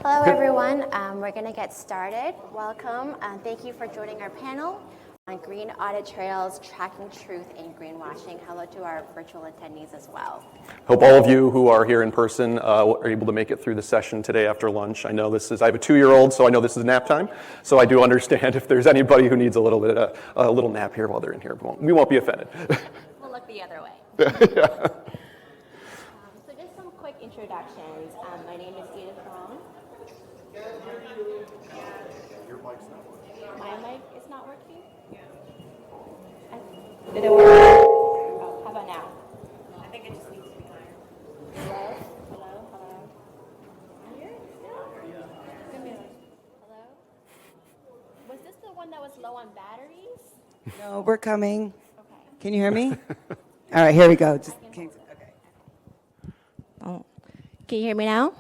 Hello, everyone. We're going to get started. Welcome. Thank you for joining our panel on Green Audit Trails, Tracking Truth in Greenwashing. Hello to our virtual attendees as well. Hope all of you who are here in person are able to make it through the session today after lunch. I know I have a 2-year-old, so I know this is nap time. So I do understand if there's anybody who needs a little nap here while they're in here. We won't be offended. We'll look the other way. Yeah. So just some quick introductions. My name is Edith Wong. Your mic's not working. My mic is not working? Did it work? Oh, how about now? I think it just needs to be higher. Hello? Hello? Hello? I'm here still? Give me hello? Was this the one that was low on batteries? No, we're coming. Okay. Can you hear me? All right, here we go. Okay. Oh. Can you hear me now?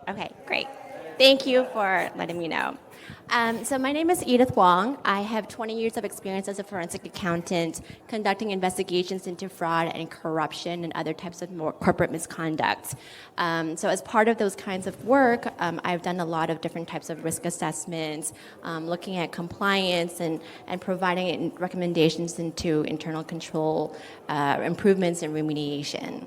Okay, great. Thank you for letting me know. So my name is Edith Wong. I have 20 years of experience as a forensic accountant conducting investigations into fraud and corruption and other types of more corporate misconduct. So as part of those kinds of work, I've done a lot of different types of risk assessments, looking at compliance and providing recommendations into internal control, improvements and remediation.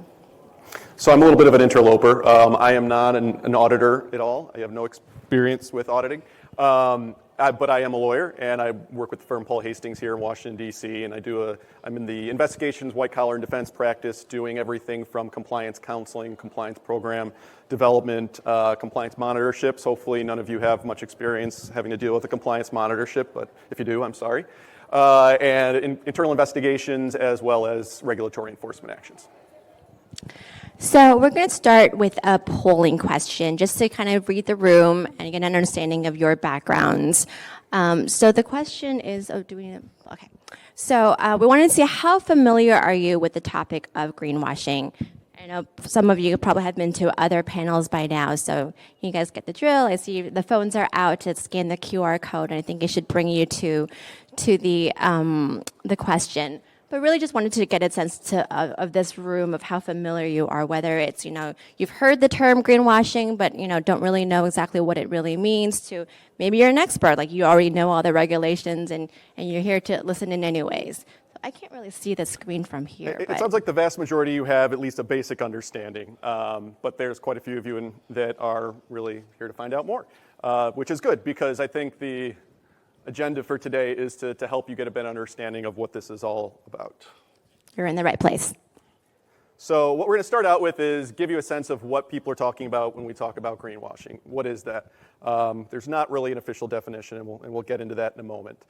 So I'm a little bit of an interloper. I am not an auditor at all. I have no experience with auditing. But I am a lawyer, and I work with the firm Paul Hastings here in Washington, D.C., and I'm in the investigations, white-collar, and defense practice, doing everything from compliance counseling, compliance program development, compliance monitorships. Hopefully none of you have much experience having to deal with the compliance monitorship, but if you do, I'm sorry. And internal investigations as well as regulatory enforcement actions. So we're going to start with a polling question, just to kind of read the room and get an understanding of your backgrounds. So the question is, okay. So we wanted to see how familiar are you with the topic of greenwashing? I know some of you probably have been to other panels by now, so you guys get the drill. I see the phones are out to scan the QR code, and I think it should bring you to the question. But really just wanted to get a sense of this room, of how familiar you are, whether it's, you've heard the term greenwashing, but, don't really know exactly what it really means, to maybe you're an expert, like you already know all the regulations and you're here to listen in anyways. So I can't really see the screen from here. It sounds like the vast majority of you have at least a basic understanding, but there's quite a few of you that are really here to find out more, which is good, because I think the agenda for today is to help you get a better understanding of what this is all about. You're in the right place. So what we're going to start out with is give you a sense of what people are talking about when we talk about greenwashing. What is that? There's not really an official definition, and we'll get into that in a moment.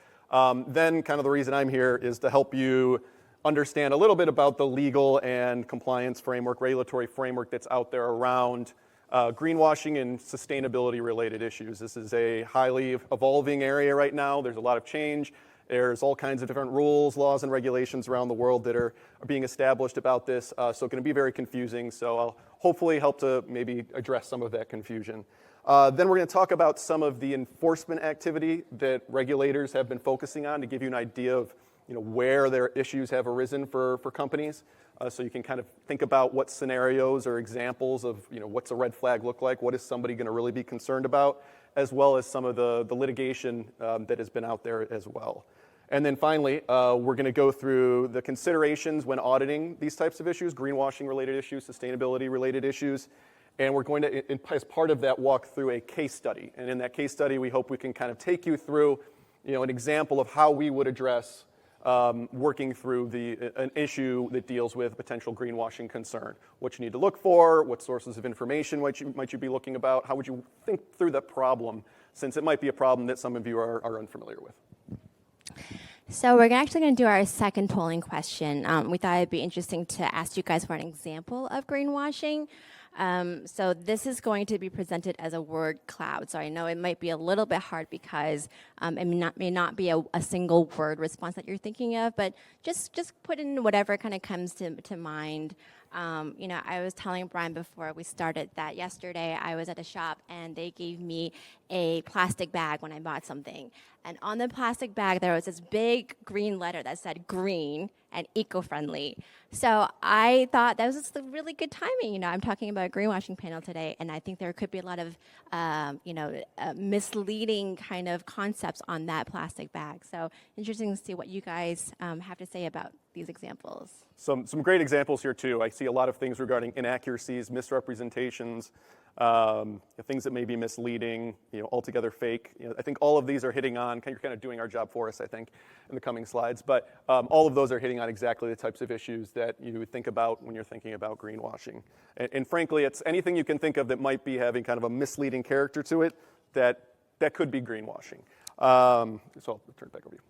Then kind of the reason I'm here is to help you understand a little bit about the legal and compliance framework, regulatory framework that's out there around greenwashing and sustainability-related issues. This is a highly evolving area right now. There's a lot of change. There's all kinds of different rules, laws, and regulations around the world that are being established about this, so it's going to be very confusing. So I'll hopefully help to maybe address some of that confusion. Then we're going to talk about some of the enforcement activity that regulators have been focusing on to give you an idea of where their issues have arisen for companies. So you can kind of think about what scenarios or examples of what's a red flag look like, what is somebody going to really be concerned about, as well as some of the litigation that has been out there as well. And then finally, we're going to go through the considerations when auditing these types of issues, greenwashing-related issues, sustainability-related issues, and we're going to, as part of that, walk through a case study. And in that case study, we hope we can kind of take you through an example of how we would address working through an issue that deals with potential greenwashing concern. What you need to look for, what sources of information might you be looking about, how would you think through that problem, since it might be a problem that some of you are unfamiliar with. So we're actually going to do our second polling question. We thought it'd be interesting to ask you guys for an example of greenwashing. So this is going to be presented as a word cloud. So I know it might be a little bit hard because it may not be a single word response that you're thinking of, but just put in whatever kind of comes to mind. I was telling Brian before we started that yesterday I was at a shop and they gave me a plastic bag when I bought something. And on the plastic bag, there was this big green letter that said green and eco-friendly. So I thought that was just a really good timing. I'm talking about a greenwashing panel today, and I think there could be a lot of, misleading kind of concepts on that plastic bag. So interesting to see what you guys have to say about these examples. Some great examples here too. I see a lot of things regarding inaccuracies, misrepresentations, things that may be misleading, altogether fake. I think all of these are hitting on, you're kind of doing our job for us, I think, in the coming slides. But all of those are hitting on exactly the types of issues that you would think about when you're thinking about greenwashing. And frankly, it's anything you can think of that might be having kind of a misleading character to it that could be greenwashing. So I'll turn it back over to you.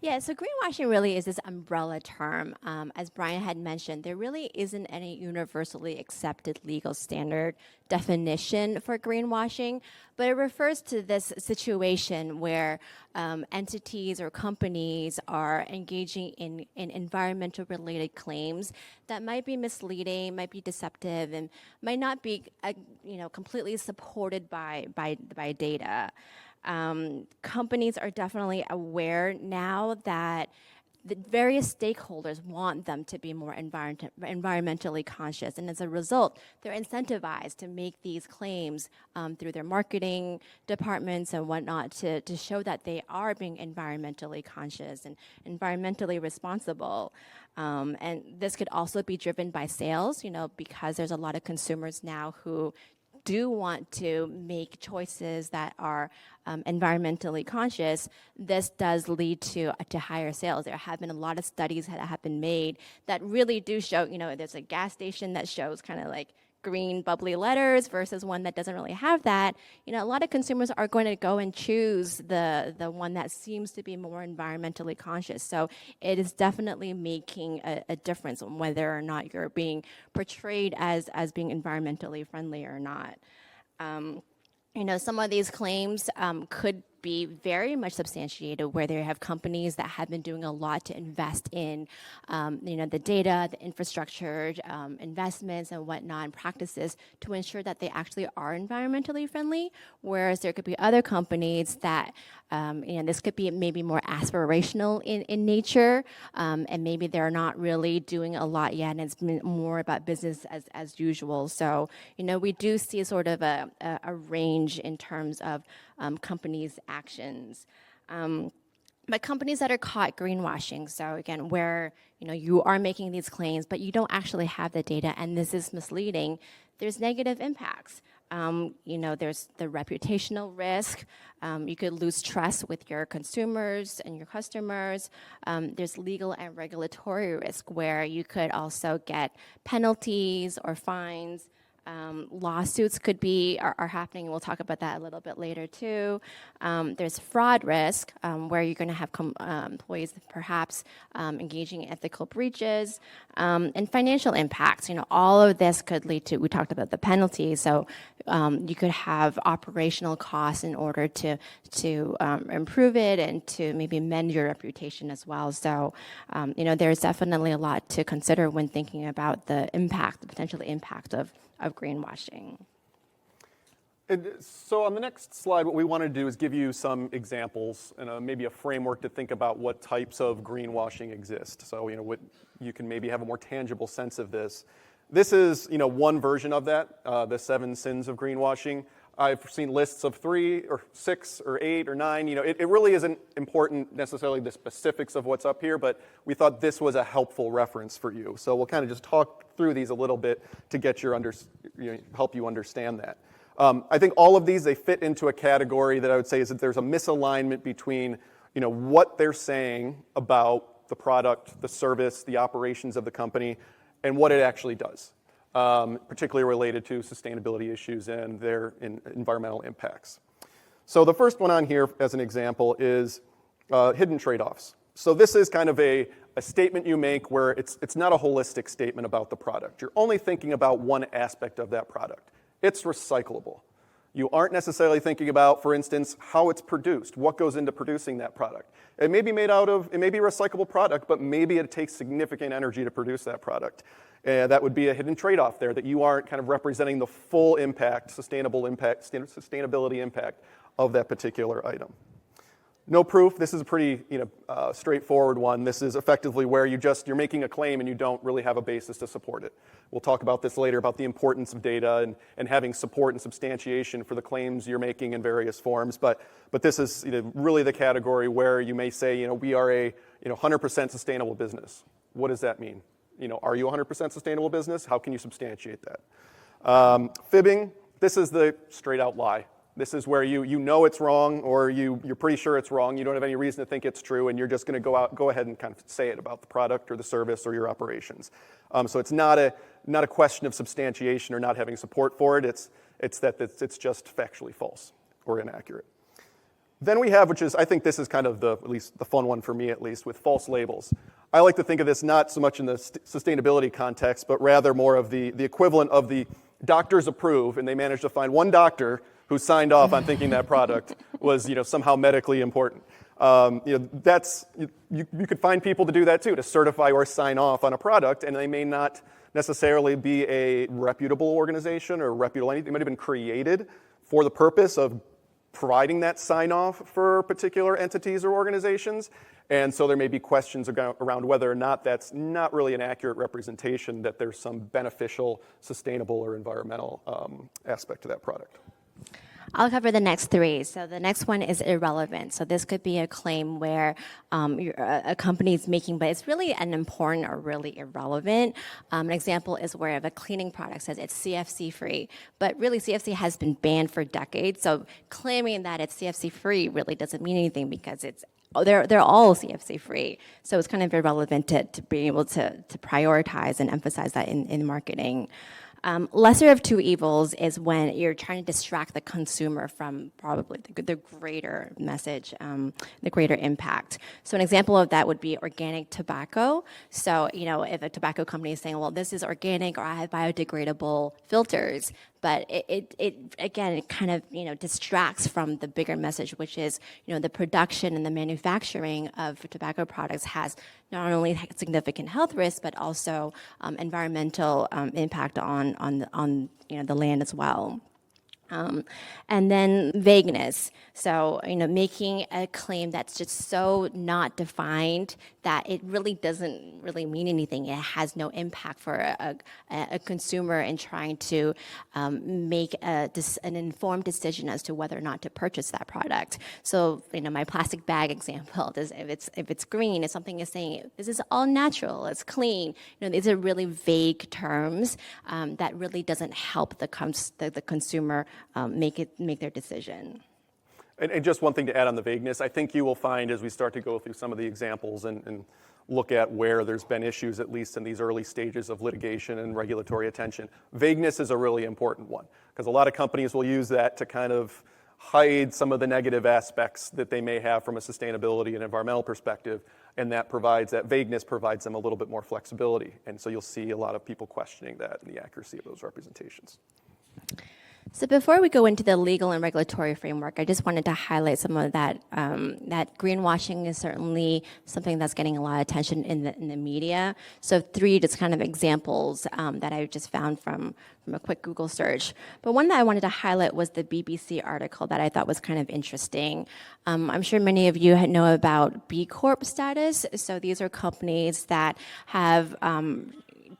Yeah, so greenwashing really is this umbrella term. As Brian had mentioned, there really isn't any universally accepted legal standard definition for greenwashing, but it refers to this situation where entities or companies are engaging in environmental related claims that might be misleading, might be deceptive, and might not be completely supported by data. Companies are definitely aware now that the various stakeholders want them to be more environmentally conscious, and as a result, they're incentivized to make these claims through their marketing departments and whatnot to show that they are being environmentally conscious and environmentally responsible. And this could also be driven by sales, because there's a lot of consumers now who do want to make choices that are environmentally conscious. This does lead to higher sales. There have been a lot of studies that have been made that really do show, there's a gas station that shows kind of like green bubbly letters versus one that doesn't really have that. A lot of consumers are going to go and choose the one that seems to be more environmentally conscious. So it is definitely making a difference on whether or not you're being portrayed as being environmentally friendly or not. Some of these claims could be very much substantiated where they have companies that have been doing a lot to invest in, the data, the infrastructure, investments and whatnot, and practices to ensure that they actually are environmentally friendly. Whereas there could be other companies that, this could be maybe more aspirational in nature, and maybe they're not really doing a lot yet, and it's more about business as usual. So, we do see sort of a range in terms of companies' actions. But companies that are caught greenwashing, so again, where you are making these claims, but you don't actually have the data, and this is misleading, there's negative impacts. There's the reputational risk. You could lose trust with your consumers and your customers. There's legal and regulatory risk where you could also get penalties or fines. Lawsuits are happening. We'll talk about that a little bit later too. There's fraud risk, where you're going to have employees perhaps engaging in ethical breaches, and financial impacts. All of this could lead to. We talked about the penalties, so you could have operational costs in order to improve it and to maybe mend your reputation as well. So, there's definitely a lot to consider when thinking about the potential impact of greenwashing. And so on the next slide, what we want to do is give you some examples and maybe a framework to think about what types of greenwashing exist. So, what you can maybe have a more tangible sense of this. This is, one version of that, the 7 sins of greenwashing. I've seen lists of 3 or 6 or 8 or 9. It really isn't important necessarily the specifics of what's up here, but we thought this was a helpful reference for you. So we'll kind of just talk through these a little bit to get help you understand that. I think all of these, they fit into a category that I would say is that there's a misalignment between, what they're saying about the product, the service, the operations of the company, and what it actually does. Particularly related to sustainability issues and their environmental impacts. So the first one on here, as an example, is hidden trade-offs. So this is kind of a statement you make where it's not a holistic statement about the product. You're only thinking about one aspect of that product. It's recyclable. You aren't necessarily thinking about, for instance, how it's produced, what goes into producing that product. It may be a recyclable product, but maybe it takes significant energy to produce that product. That would be a hidden trade-off there, that you aren't kind of representing the full impact, sustainability impact of that particular item. No proof. This is a pretty straightforward one. This is effectively where you're making a claim and you don't really have a basis to support it. We'll talk about this later, about the importance of data and having support and substantiation for the claims you're making in various forms. But this is really the category where you may say, we are a 100% sustainable business. What does that mean? Are you a 100% sustainable business? How can you substantiate that? Fibbing. This is the straight out lie. This is where you know it's wrong, or you're pretty sure it's wrong. You don't have any reason to think it's true, and you're just going to go ahead and kind of say it about the product or the service or your operations. So it's not a question of substantiation or not having support for it. It's just factually false or inaccurate. Then we have, I think this is kind of at least the fun one for me at least, with false labels. I like to think of this not so much in the sustainability context, but rather more of the equivalent of the doctors approve, and they managed to find one doctor who signed off on thinking that product was somehow medically important. You could find people to do that too, to certify or sign off on a product, and they may not necessarily be a reputable organization or reputable anything. They might have been created for the purpose of providing that sign-off for particular entities or organizations. And so there may be questions around whether or not that's not really an accurate representation, that there's some beneficial, sustainable, or environmental aspect to that product. I'll cover the next three. So the next one is irrelevant. So this could be a claim where a company is making, but it's really unimportant or really irrelevant. An example is where if a cleaning product says it's CFC-free, but really CFC has been banned for decades. So claiming that it's CFC-free really doesn't mean anything because they're all CFC-free. So it's kind of irrelevant to be able to prioritize and emphasize that in marketing. Lesser of two evils is when you're trying to distract the consumer from probably the greater message, the greater impact. So an example of that would be organic tobacco. So, if a tobacco company is saying, well, this is organic, or I have biodegradable filters, but it kind of distracts from the bigger message, which is the production and the manufacturing of tobacco products has not only significant health risks but also environmental impact on the land as well. And then vagueness. So, making a claim that's just so not defined that it really doesn't really mean anything. It has no impact for a consumer in trying to make an informed decision as to whether or not to purchase that product. So, my plastic bag example, if it's green, if something is saying this is all natural, it's clean. These are really vague terms that really doesn't help the consumer make their decision. And just one thing to add on the vagueness, I think you will find as we start to go through some of the examples and look at where there's been issues, at least in these early stages of litigation and regulatory attention, vagueness is a really important one, because a lot of companies will use that to kind of hide some of the negative aspects that they may have from a sustainability and environmental perspective, and that vagueness provides them a little bit more flexibility. And so you'll see a lot of people questioning that and the accuracy of those representations. So before we go into the legal and regulatory framework, I just wanted to highlight some of that. That greenwashing is certainly something that's getting a lot of attention in the media. So 3 just kind of examples that I just found from a quick Google search. But one that I wanted to highlight was the BBC article that I thought was kind of interesting. I'm sure many of you know about B Corp status. So these are companies that have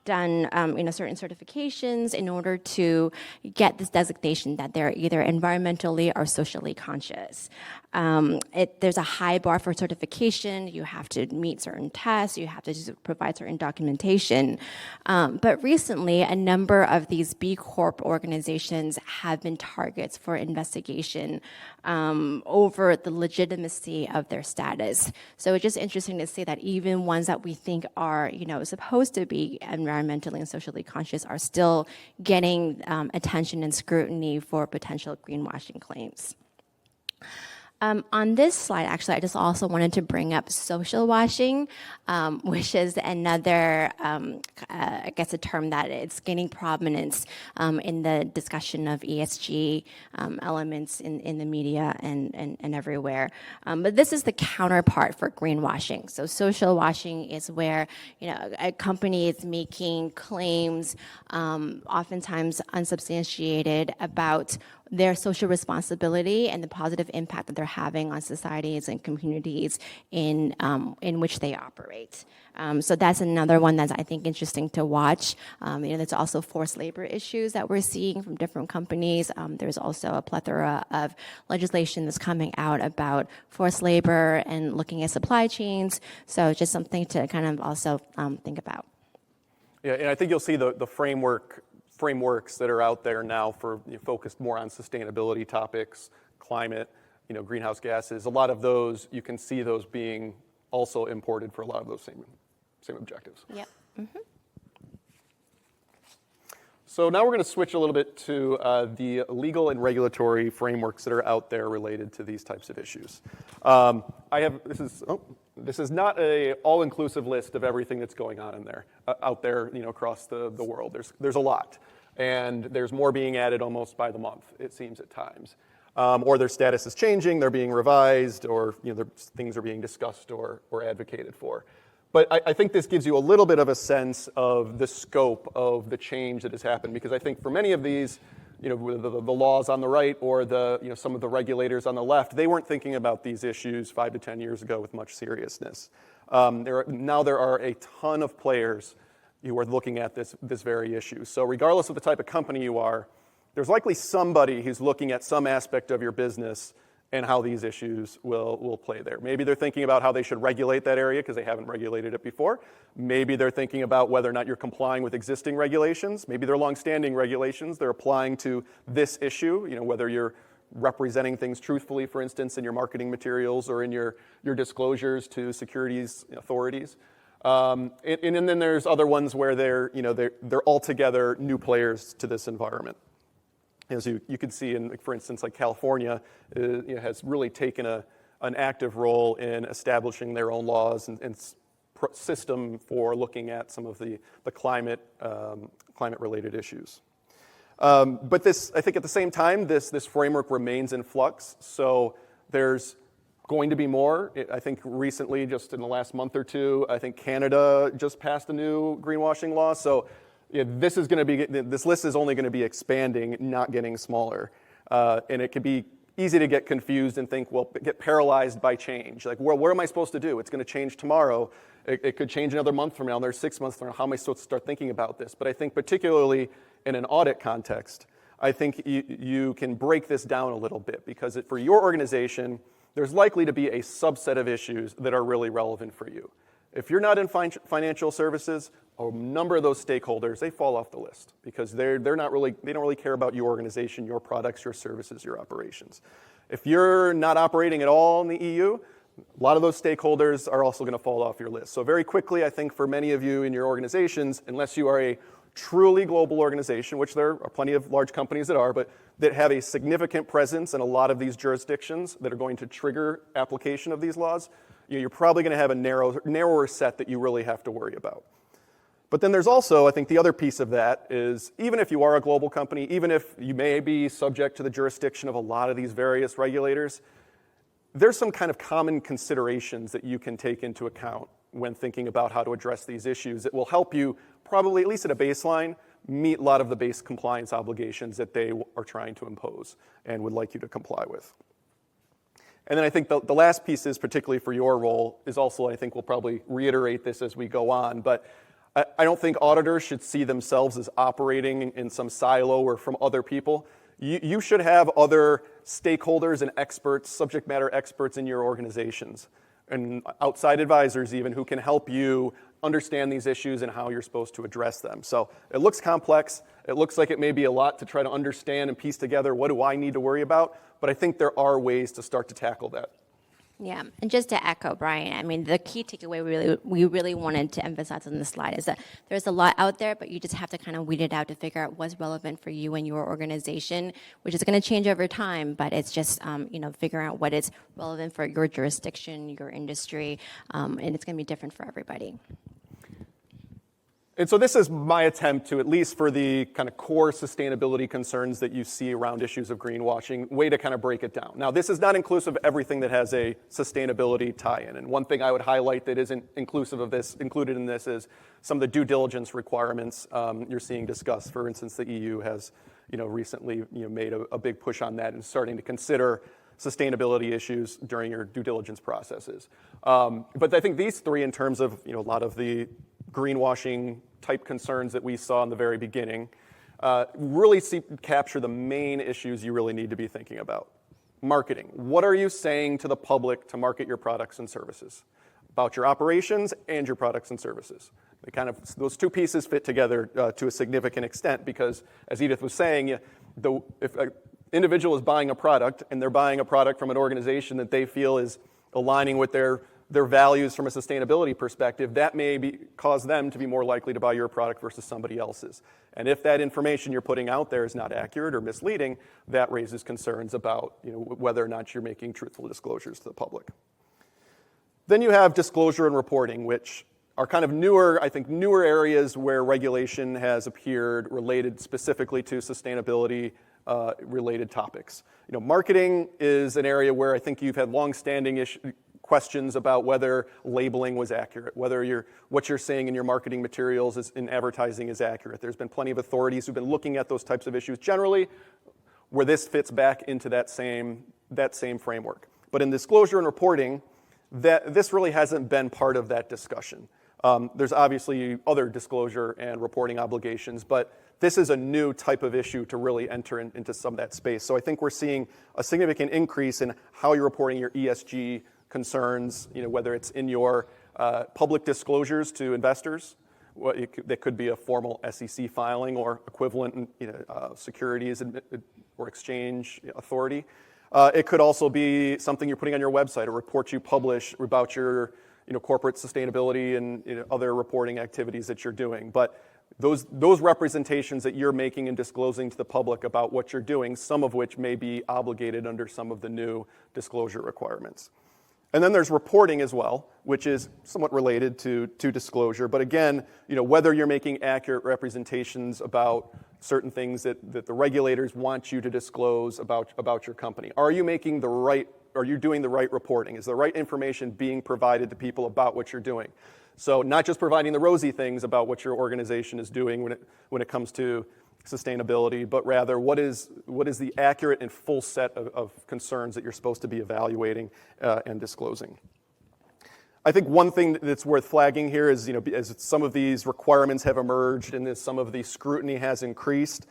done certain certifications in order to get this designation that they're either environmentally or socially conscious. There's a high bar for certification. You have to meet certain tests. You have to provide certain documentation. But recently, a number of these B Corp organizations have been targets for investigation over the legitimacy of their status. So it's just interesting to see that even ones that we think are, supposed to be environmentally and socially conscious are still getting attention and scrutiny for potential greenwashing claims. On this slide, actually, I just also wanted to bring up social washing, which is another, I guess, a term that it's gaining prominence in the discussion of ESG elements in the media and everywhere. But this is the counterpart for greenwashing. So social washing is where a company is making claims, oftentimes unsubstantiated, about their social responsibility and the positive impact that they're having on societies and communities in which they operate. So that's another one that's, I think, interesting to watch. There's also forced labor issues that we're seeing from different companies. There's also a plethora of legislation that's coming out about forced labor and looking at supply chains. So just something to kind of also think about. Yeah, and I think you'll see the frameworks that are out there now for focused more on sustainability topics, climate, greenhouse gases. A lot of those, you can see those being also imported for a lot of those same objectives. Yep. Mm-hmm. So now we're going to switch a little bit to the legal and regulatory frameworks that are out there related to these types of issues. This is not a all-inclusive list of everything that's going on in there, out there, across the world. There's a lot, and there's more being added almost by the month, it seems at times. Or their status is changing, they're being revised, or things are being discussed or advocated for. But I think this gives you a little bit of a sense of the scope of the change that has happened, because I think for many of these, the laws on the right or some of the regulators on the left, they weren't thinking about these issues 5 to 10 years ago with much seriousness. Now there are a ton of players who are looking at this very issue. So regardless of the type of company you are, there's likely somebody who's looking at some aspect of your business and how these issues will play there. Maybe they're thinking about how they should regulate that area because they haven't regulated it before. Maybe they're thinking about whether or not you're complying with existing regulations. Maybe they're longstanding regulations they're applying to this issue, whether you're representing things truthfully, for instance, in your marketing materials or in your disclosures to securities authorities. And then there's other ones where they're altogether new players to this environment. As you can see, for instance, like California has really taken an active role in establishing their own laws and system for looking at some of the climate-related issues. But this, I think at the same time, this framework remains in flux. So there's going to be more. I think recently, just in the last month or two, I think Canada just passed a new greenwashing law. So this list is only going to be expanding, not getting smaller. And it can be easy to get confused and think, get paralyzed by change. Like, what am I supposed to do? It's going to change tomorrow. It could change another month from now, another 6 months from now. How am I supposed to start thinking about this? But I think particularly in an audit context, I think you can break this down a little bit, because for your organization, there's likely to be a subset of issues that are really relevant for you. If you're not in financial services, a number of those stakeholders, they fall off the list because they don't really care about your organization, your products, your services, your operations. If you're not operating at all in the EU, a lot of those stakeholders are also going to fall off your list. So very quickly, I think for many of you in your organizations, unless you are a truly global organization, which there are plenty of large companies that are, but that have a significant presence in a lot of these jurisdictions that are going to trigger application of these laws, you're probably going to have a narrower set that you really have to worry about. But then there's also, I think the other piece of that is, even if you are a global company, even if you may be subject to the jurisdiction of a lot of these various regulators, there's some kind of common considerations that you can take into account when thinking about how to address these issues that will help you probably, at least at a baseline, meet a lot of the base compliance obligations that they are trying to impose and would like you to comply with. And then I think the last piece is, particularly for your role, is also, I think we'll probably reiterate this as we go on, but I don't think auditors should see themselves as operating in some silo or from other people. You should have other stakeholders and experts, subject matter experts in your organizations, and outside advisors even, who can help you understand these issues and how you're supposed to address them. So it looks complex. It looks like it may be a lot to try to understand and piece together, what do I need to worry about? But I think there are ways to start to tackle that. Yeah, and just to echo Brian, I mean, the key takeaway we really wanted to emphasize on this slide is that there's a lot out there, but you just have to kind of weed it out to figure out what's relevant for you and your organization, which is going to change over time, but it's just, figuring out what is relevant for your jurisdiction, your industry, and it's going to be different for everybody. And so this is my attempt to, at least for the kind of core sustainability concerns that you see around issues of greenwashing, way to kind of break it down. Now, this is not inclusive of everything that has a sustainability tie-in. And one thing I would highlight that isn't inclusive of this, included in this, is some of the due diligence requirements you're seeing discussed. For instance, the EU has, recently, made a big push on that and starting to consider sustainability issues during your due diligence processes. But I think these three, in terms of, a lot of the greenwashing type concerns that we saw in the very beginning, really capture the main issues you really need to be thinking about. Marketing. What are you saying to the public to market your products and services? About your operations and your products and services. Those two pieces fit together to a significant extent because, as Edith was saying, if an individual is buying a product and they're buying a product from an organization that they feel is aligning with their values from a sustainability perspective, that may cause them to be more likely to buy your product versus somebody else's. And if that information you're putting out there is not accurate or misleading, that raises concerns about whether or not you're making truthful disclosures to the public. Then you have disclosure and reporting, which are kind of newer areas where regulation has appeared related specifically to sustainability related topics. Marketing is an area where I think you've had long-standing questions about whether labeling was accurate, whether what you're saying in your marketing materials in advertising is accurate. There's been plenty of authorities who've been looking at those types of issues generally, where this fits back into that same framework. But in disclosure and reporting, this really hasn't been part of that discussion. There's obviously other disclosure and reporting obligations, but this is a new type of issue to really enter into some of that space. So I think we're seeing a significant increase in how you're reporting your ESG concerns, whether it's in your public disclosures to investors. That could be a formal SEC filing or equivalent securities or exchange authority. It could also be something you're putting on your website, a report you publish about your corporate sustainability and other reporting activities that you're doing. But those representations that you're making and disclosing to the public about what you're doing, some of which may be obligated under some of the new disclosure requirements. And then there's reporting as well, which is somewhat related to disclosure. But again, whether you're making accurate representations about certain things that the regulators want you to disclose about your company. Are you doing the right reporting? Is the right information being provided to people about what you're doing? So not just providing the rosy things about what your organization is doing when it comes to sustainability, but rather what is the accurate and full set of concerns that you're supposed to be evaluating and disclosing. I think one thing that's worth flagging here is, as some of these requirements have emerged and as some of the scrutiny has increased,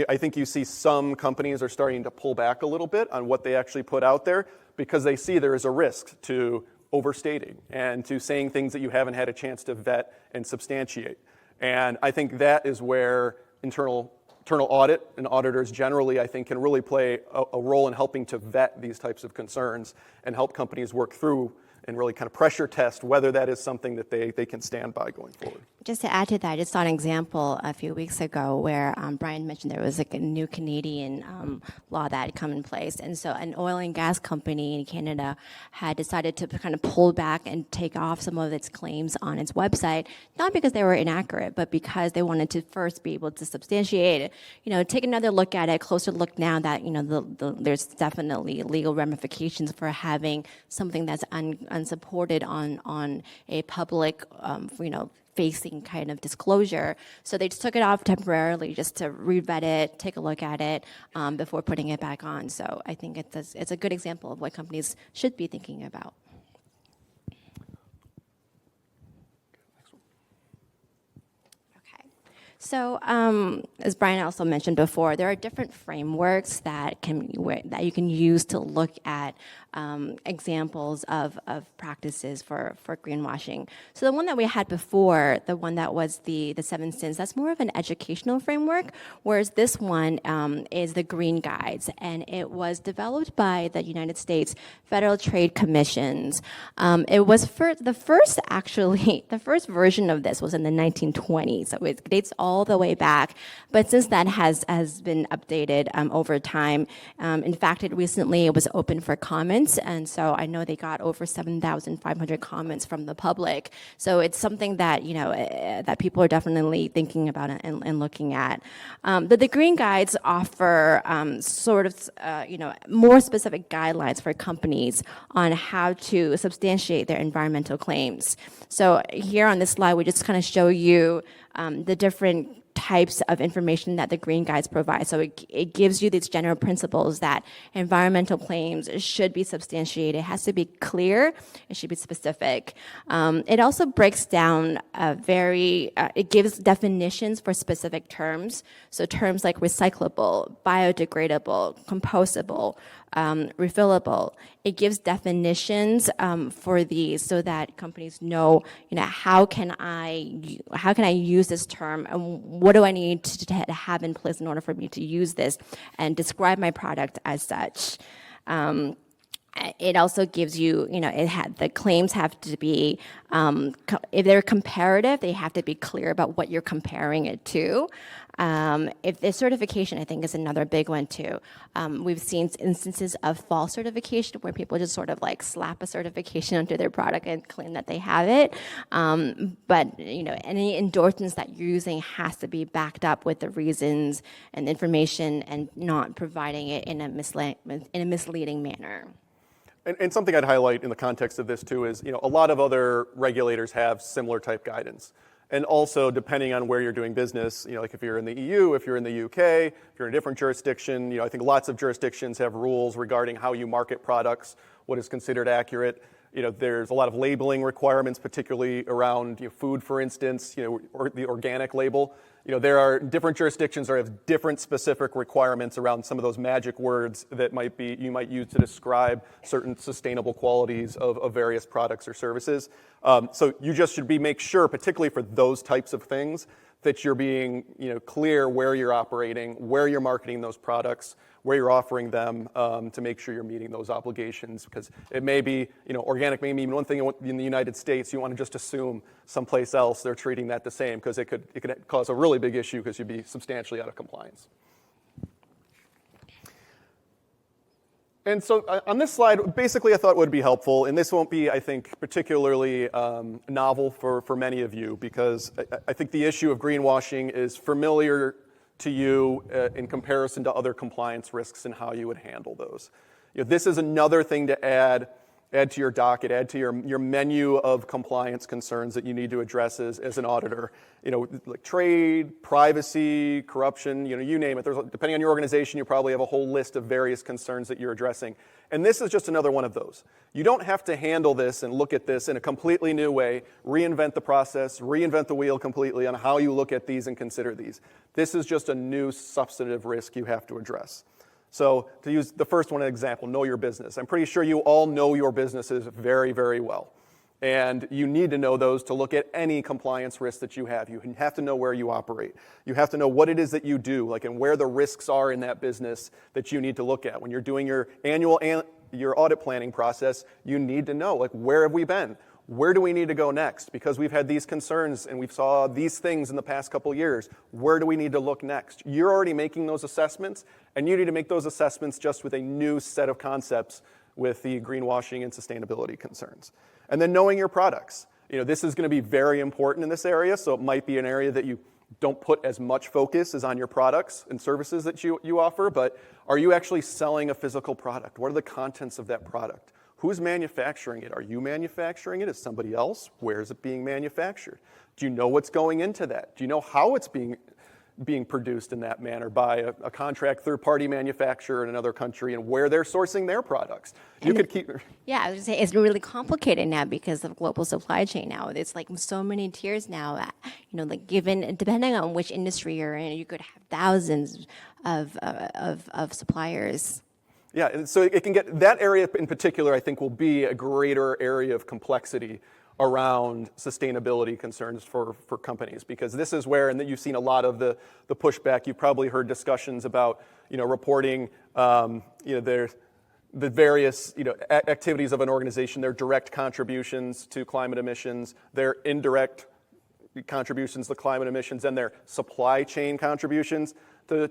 I think you see some companies are starting to pull back a little bit on what they actually put out there because they see there is a risk to overstating and to saying things that you haven't had a chance to vet and substantiate. And I think that is where internal audit and auditors generally, I think, can really play a role in helping to vet these types of concerns and help companies work through and really kind of pressure test whether that is something that they can stand by going forward. Just to add to that, I just saw an example a few weeks ago where Brian mentioned there was a new Canadian law that had come in place. And so an oil and gas company in Canada had decided to kind of pull back and take off some of its claims on its website, not because they were inaccurate, but because they wanted to first be able to substantiate it, take another look at it, closer look now that, there's definitely legal ramifications for having something that's unsupported on a public, facing kind of disclosure. So they just took it off temporarily just to revet it, take a look at it before putting it back on. So I think it's a good example of what companies should be thinking about. So, as Brian also mentioned before, there are different frameworks that you can use to look at examples of practices for greenwashing. So the one that we had before, the one that was the 7 sins, that's more of an educational framework, whereas this one is the Green Guides, and it was developed by the United States Federal Trade Commissions. It was the first version of this was in the 1920s, so it dates all the way back, but since that has been updated over time. In fact, it was open for comments, and so I know they got over 7,500 comments from the public. So it's something that that people are definitely thinking about and looking at. The Green Guides offer more specific guidelines for companies on how to substantiate their environmental claims. So here on this slide, we just kind of show you the different types of information that the Green Guides provide. So it gives you these general principles that environmental claims should be substantiated. It has to be clear. It should be specific. It also breaks down it gives definitions for specific terms. So terms like recyclable, biodegradable, compostable, refillable. It gives definitions for these so that companies know, how can I use this term, and what do I need to have in place in order for me to use this and describe my product as such. It also gives you, the claims have to be, if they're comparative, they have to be clear about what you're comparing it to. If the certification, I think, is another big one too. We've seen instances of false certification where people just sort of like slap a certification onto their product and claim that they have it. But any endorsements that you're using has to be backed up with the reasons and information, and not providing it in a misleading manner. And something I'd highlight in the context of this too is, a lot of other regulators have similar type guidance. And also, depending on where you're doing business, like if you're in the EU, if you're in the UK, if you're in a different jurisdiction, I think lots of jurisdictions have rules regarding how you market products, what is considered accurate. There's a lot of labeling requirements, particularly around food, for instance, or the organic label. There are different jurisdictions that have different specific requirements around some of those magic words that you might use to describe certain sustainable qualities of various products or services. So you just should make sure, particularly for those types of things, that you're being clear where you're operating, where you're marketing those products, where you're offering them, to make sure you're meeting those obligations. Because it may be, organic may mean one thing in the United States, you want to just assume someplace else they're treating that the same, because it could cause a really big issue because you'd be substantially out of compliance. And so on this slide, basically I thought it would be helpful, and this won't be, I think, particularly novel for many of you, because I think the issue of greenwashing is familiar to you in comparison to other compliance risks and how you would handle those. This is another thing to add to your docket, add to your menu of compliance concerns that you need to address as an auditor. Like trade, privacy, corruption, you name it. Depending on your organization, you probably have a whole list of various concerns that you're addressing. And this is just another one of those. You don't have to handle this and look at this in a completely new way, reinvent the process, reinvent the wheel completely on how you look at these and consider these. This is just a new substantive risk you have to address. So to use the first one as an example, know your business. I'm pretty sure you all know your businesses very, very well. And you need to know those to look at any compliance risks that you have. You have to know where you operate. You have to know what it is that you do, and where the risks are in that business that you need to look at. When you're doing your your audit planning process, you need to know, where have we been? Where do we need to go next? Because we've had these concerns and we've saw these things in the past couple of years. Where do we need to look next? You're already making those assessments, and you need to make those assessments just with a new set of concepts with the greenwashing and sustainability concerns. And then knowing your products. This is going to be very important in this area, so it might be an area that you don't put as much focus as on your products and services that you offer, but are you actually selling a physical product? What are the contents of that product? Who's manufacturing it? Are you manufacturing it? Is somebody else? Where is it being manufactured? Do you know what's going into that? Do you know how it's being being produced in that manner by a contract third-party manufacturer in another country and where they're sourcing their products. You could keep. Yeah, I was gonna say it's really complicated now because of global supply chain now. It's like so many tiers now that, like depending on which industry you're in, you could have thousands of suppliers. Yeah, and so it can get, that area in particular, I think, will be a greater area of complexity around sustainability concerns for companies, because this is where, and that you've seen a lot of the pushback. You've probably heard discussions about, reporting, the various, activities of an organization, their direct contributions to climate emissions, their indirect contributions to climate emissions, and their supply chain contributions to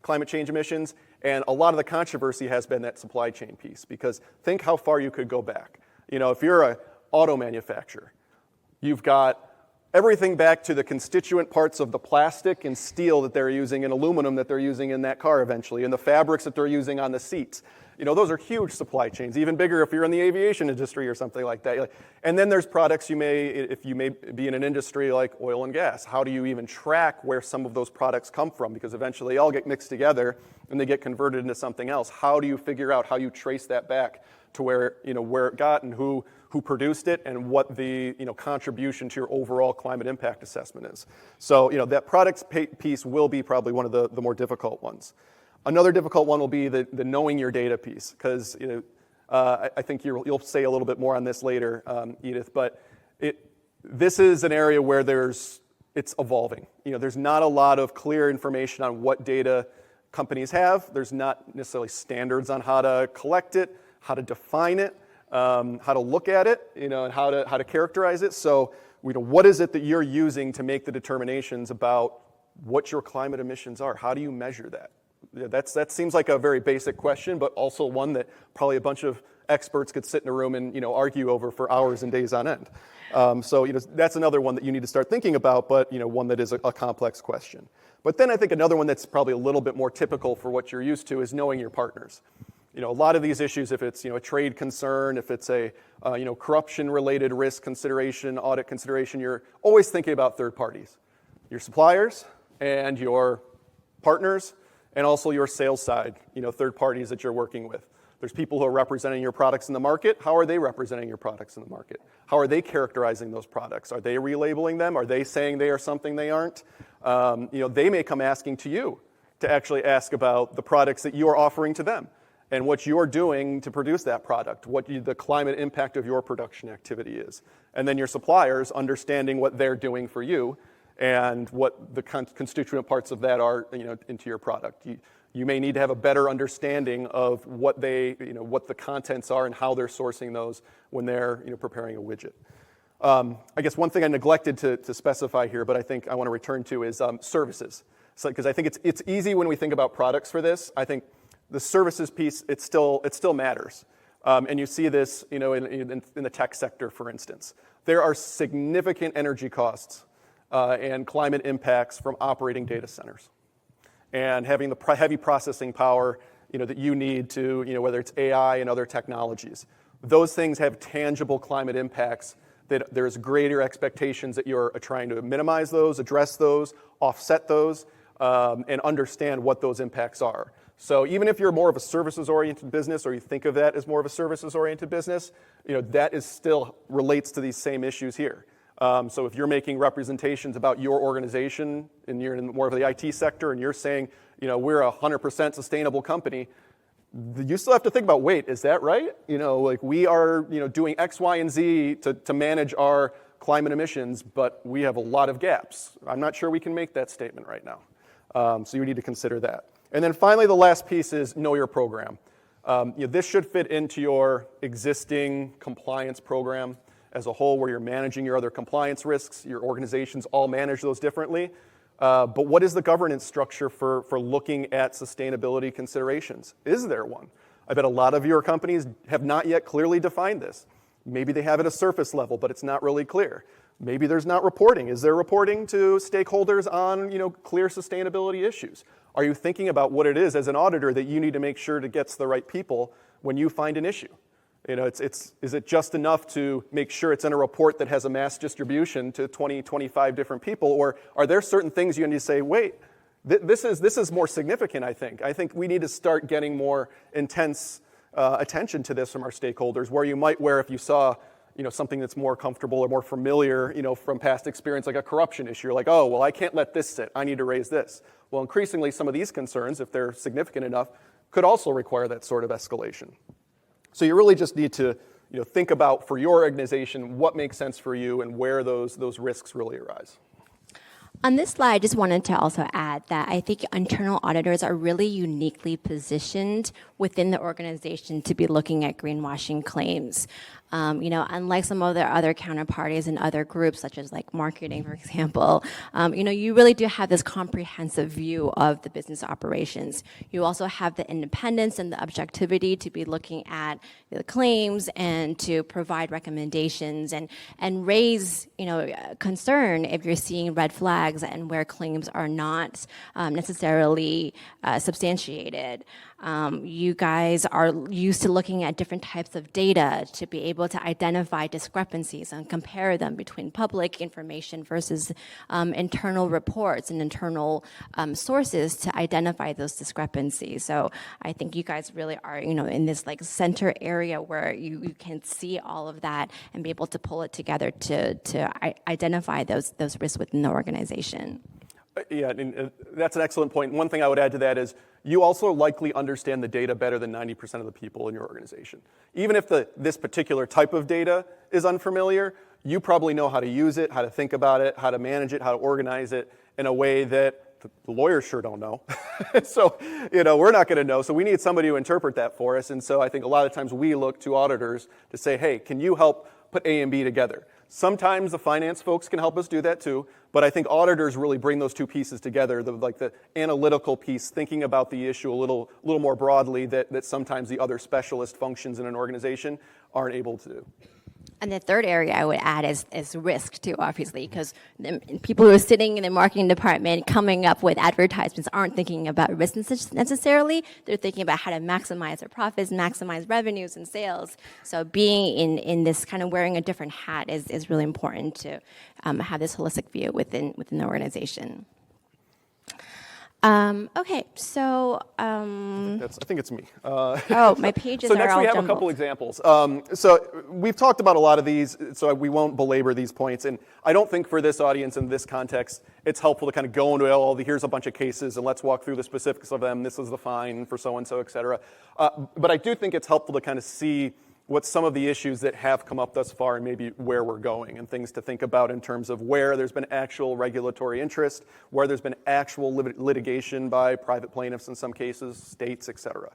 climate change emissions. And a lot of the controversy has been that supply chain piece, because think how far you could go back. If you're a auto manufacturer, you've got everything back to the constituent parts of the plastic and steel that they're using and aluminum that they're using in that car eventually, and the fabrics that they're using on the seats. Those are huge supply chains, even bigger if you're in the aviation industry or something like that. And then there's products if you may be in an industry like oil and gas. How do you even track where some of those products come from? Because eventually they all get mixed together and they get converted into something else. How do you figure out how you trace that back to where it got and who produced it and what the contribution to your overall climate impact assessment is? So that products piece will be probably one of the more difficult ones. Another difficult one will be the knowing your data piece, because I think you'll say a little bit more on this later, Edith. But this is an area where it's evolving. There's not a lot of clear information on what data companies have. There's not necessarily standards on how to collect it, how to define it, how to look at it, and how to characterize it. So, what is it that you're using to make the determinations about what your climate emissions are? How do you measure that? That seems like a very basic question, but also one that probably a bunch of experts could sit in a room and argue over for hours and days on end. So that's another one that you need to start thinking about, but one that is a complex question. But then I think another one that's probably a little bit more typical for what you're used to is knowing your partners. A lot of these issues, if it's a trade concern, if it's a corruption-related risk consideration, audit consideration, you're always thinking about third parties, your suppliers and your partners, and also your sales side, third parties that you're working with. There's people who are representing your products in the market. How are they representing your products in the market? How are they characterizing those products? Are they relabeling them? Are they saying they are something they aren't? They may come asking to you to actually ask about the products that you are offering to them and what you're doing to produce that product, what the climate impact of your production activity is. And then your suppliers understanding what they're doing for you and what the constituent parts of that are, into your product. You may need to have a better understanding of what what the contents are and how they're sourcing those when they're, preparing a widget. I guess one thing I neglected to specify here, but I think I want to return to is services. So, because I think it's easy when we think about products for this. I think the services piece, it still matters. And you see this, in the tech sector, for instance. There are significant energy costs and climate impacts from operating data centers and having the heavy processing power that you need to, whether it's AI and other technologies. Those things have tangible climate impacts that there's greater expectations that you're trying to minimize those, address those, offset those, and understand what those impacts are. So even if you're more of a services-oriented business, or you think of that as more of a services-oriented business, that is still relates to these same issues here. So if you're making representations about your organization and you're in more of the IT sector and you're saying, we're a 100% sustainable company, you still have to think about, wait, is that right? We are, doing X, Y, and Z to manage our climate emissions, but we have a lot of gaps. I'm not sure we can make that statement right now. So you need to consider that. And then finally, the last piece is know your program. This should fit into your existing compliance program as a whole, where you're managing your other compliance risks. Your organizations all manage those differently. But what is the governance structure for looking at sustainability considerations? Is there one? I bet a lot of your companies have not yet clearly defined this. Maybe they have it at a surface level, but it's not really clear. Maybe there's not reporting. Is there reporting to stakeholders on clear sustainability issues? Are you thinking about what it is as an auditor that you need to make sure to get to the right people when you find an issue? Is it just enough to make sure it's in a report that has a mass distribution to 20, 25 different people, or are there certain things you need to say, wait, this is more significant, I think. I think we need to start getting more intense attention to this from our stakeholders, where if you saw something that's more comfortable or more familiar, from past experience, like a corruption issue, you're like, oh, well, I can't let this sit. I need to raise this. Well, increasingly, some of these concerns, if they're significant enough, could also require that sort of escalation. So you really just need to think about, for your organization, what makes sense for you and where those risks really arise. On this slide, I just wanted to also add that I think internal auditors are really uniquely positioned within the organization to be looking at greenwashing claims. Unlike some of their other counterparties and other groups, such as like marketing, for example, you really do have this comprehensive view of the business operations. You also have the independence and the objectivity to be looking at the claims and to provide recommendations and raise, concern if you're seeing red flags and where claims are not necessarily substantiated. You guys are used to looking at different types of data to be able to identify discrepancies and compare them between public information versus internal reports and internal sources to identify those discrepancies. So I think you guys really are, in this like center area where you can see all of that and be able to pull it together to identify those risks within the organization. Yeah, and that's an excellent point. One thing I would add to that is you also likely understand the data better than 90% of the people in your organization. Even if this particular type of data is unfamiliar, you probably know how to use it, how to think about it, how to manage it, how to organize it in a way that the lawyers sure don't know. So, we're not going to know. So we need somebody to interpret that for us. And so I think a lot of times we look to auditors to say, hey, can you help put A and B together? Sometimes the finance folks can help us do that too, but I think auditors really bring those two pieces together, the analytical piece, thinking about the issue a little more broadly that sometimes the other specialist functions in an organization aren't able to do. And the third area I would add is risk too, obviously, because people who are sitting in the marketing department coming up with advertisements aren't thinking about risk necessarily. They're thinking about how to maximize their profits, maximize revenues and sales. So being in this kind of wearing a different hat is really important to have this holistic view within the organization. Okay, so I think it's me. my pages so are next all we have jumbled. a couple examples. So we've talked about a lot of these, so we won't belabor these points. And I don't think for this audience in this context, it's helpful to kind of go into here's a bunch of cases and let's walk through the specifics of them. This is the fine for so-and-so, et cetera. But I do think it's helpful to kind of see what some of the issues that have come up thus far and maybe where we're going and things to think about in terms of where there's been actual regulatory interest, where there's been actual litigation by private plaintiffs in some cases, states, et cetera.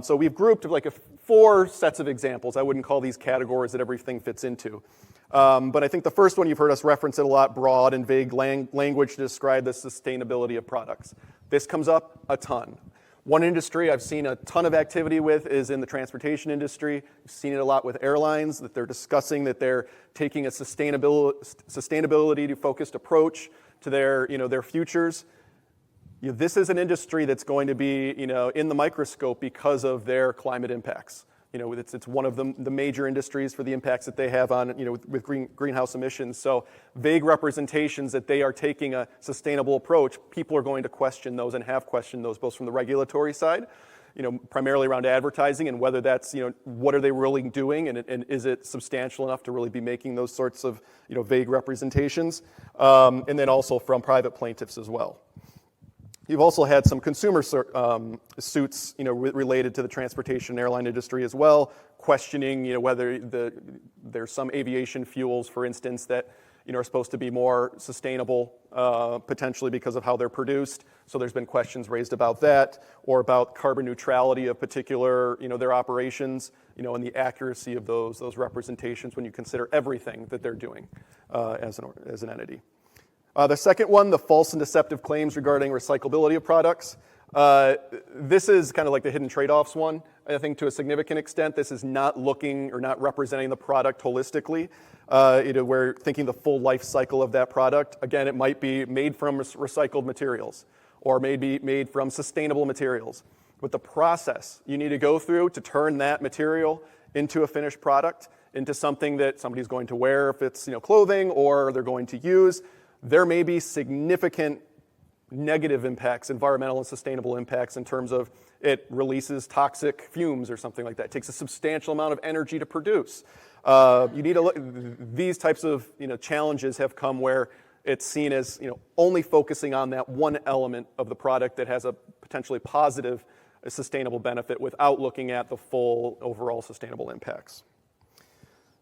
So we've grouped like 4 sets of examples. I wouldn't call these categories that everything fits into. But I think the first one, you've heard us reference it a lot, broad and vague language to describe the sustainability of products. This comes up a ton. One industry I've seen a ton of activity with is in the transportation industry. I've seen it a lot with airlines, that they're discussing that they're taking a sustainability-focused approach to their futures. This is an industry that's going to be in the microscope because of their climate impacts. It's one of the major industries for the impacts that they have on, with greenhouse emissions. So vague representations that they are taking a sustainable approach, people are going to question those and have questioned those, both from the regulatory side, primarily around advertising and whether that's, what are they really doing and is it substantial enough to really be making those sorts of, vague representations, and then also from private plaintiffs as well. You've also had some consumer suits, related to the transportation and airline industry as well, questioning, whether there's some aviation fuels, for instance, that are supposed to be more sustainable, potentially because of how they're produced. So there's been questions raised about that, or about carbon neutrality of particular, their operations, and the accuracy of those representations when you consider everything that they're doing as an entity. The second one, the false and deceptive claims regarding recyclability of products. This is kind of like the hidden trade-offs one. I think to a significant extent, this is not looking or not representing the product holistically. We're thinking the full life cycle of that product. Again, it might be made from recycled materials or maybe made from sustainable materials. but the process you need to go through to turn that material into a finished product, into something that somebody's going to wear if it's clothing or they're going to use, there may be significant negative impacts, environmental and sustainable impacts in terms of it releases toxic fumes or something like that. It takes a substantial amount of energy to produce. You need to look, these types of challenges have come where it's seen as only focusing on that one element of the product that has a potentially positive sustainable benefit without looking at the full overall sustainable impacts.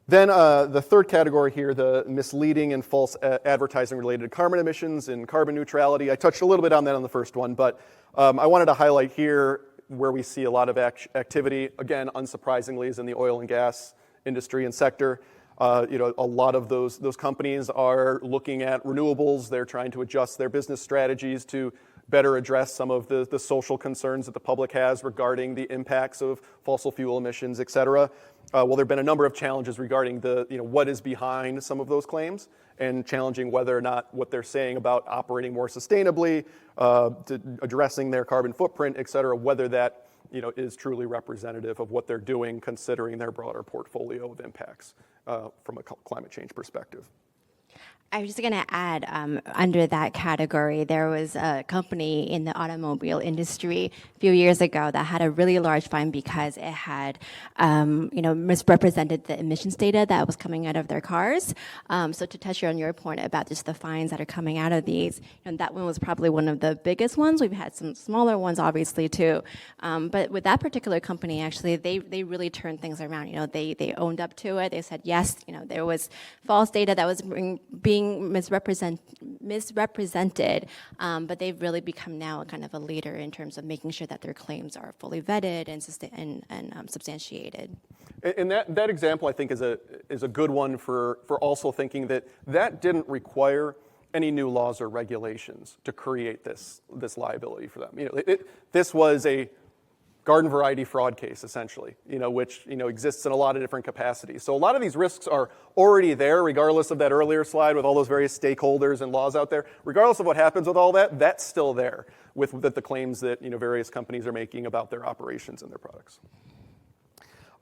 Then the third category here, the misleading and false advertising related to carbon emissions and carbon neutrality. I touched a little bit on that on the first one, but I wanted to highlight here where we see a lot of activity, again, unsurprisingly, is in the oil and gas industry and sector. A lot of those companies are looking at renewables. They're trying to adjust their business strategies to better address some of the social concerns that the public has regarding the impacts of fossil fuel emissions, et cetera. Well, there have been a number of challenges regarding what is behind some of those claims and challenging whether or not what they're saying about operating more sustainably, addressing their carbon footprint, et cetera, whether that is truly representative of what they're doing considering their broader portfolio of impacts from a climate change perspective. I was just going to add, under that category, there was a company in the automobile industry a few years ago that had a really large fine because it had, misrepresented the emissions data that was coming out of their cars. So to touch on your point about just the fines that are coming out of these, that one was probably one of the biggest ones. We've had some smaller ones, obviously, too. But with that particular company, actually, they really turned things around. They owned up to it. They said, yes, there was false data that was being misrepresented, but they've really become now kind of a leader in terms of making sure that their claims are fully vetted and substantiated. And that example, I think, is a good one for also thinking that didn't require any new laws or regulations to create this liability for them. This was a garden variety fraud case, essentially, which exists in a lot of different capacities. So a lot of these risks are already there, regardless of that earlier slide with all those various stakeholders and laws out there. Regardless of what happens with all that, that's still there with the claims that various companies are making about their operations and their products.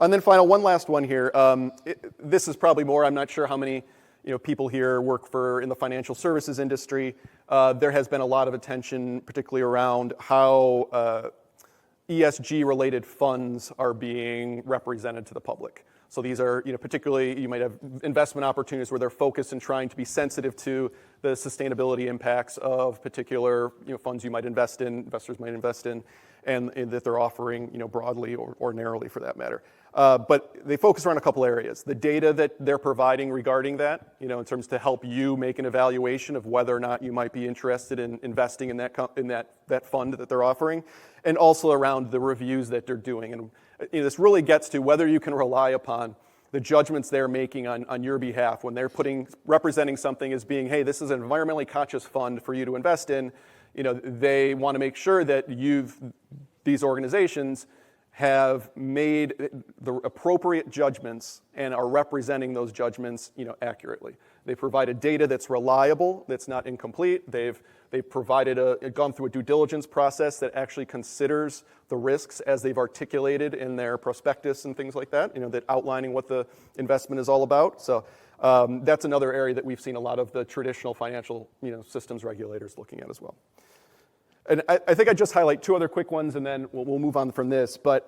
And then one last one here. This is probably more. I'm not sure how many people here work in the financial services industry. There has been a lot of attention, particularly around how ESG-related funds are being represented to the public. So these are, particularly, you might have investment opportunities where they're focused in trying to be sensitive to the sustainability impacts of particular, funds you might invest in, investors might invest in, and that they're offering, broadly or narrowly for that matter. But they focus around a couple areas. The data that they're providing regarding that, in terms to help you make an evaluation of whether or not you might be interested in investing in that fund that they're offering, and also around the reviews that they're doing. And this really gets to whether you can rely upon the judgments they're making on your behalf when they're representing something as being, hey, this is an environmentally conscious fund for you to invest in. They want to make sure that these organizations have made the appropriate judgments and are representing those judgments, accurately. They provided data that's reliable, that's not incomplete. They've provided gone through a due diligence process that actually considers the risks as they've articulated in their prospectus and things like that, that outlining what the investment is all about. So that's another area that we've seen a lot of the traditional financial, systems regulators looking at as well. And I think I just highlight two other quick ones, and then we'll move on from this. But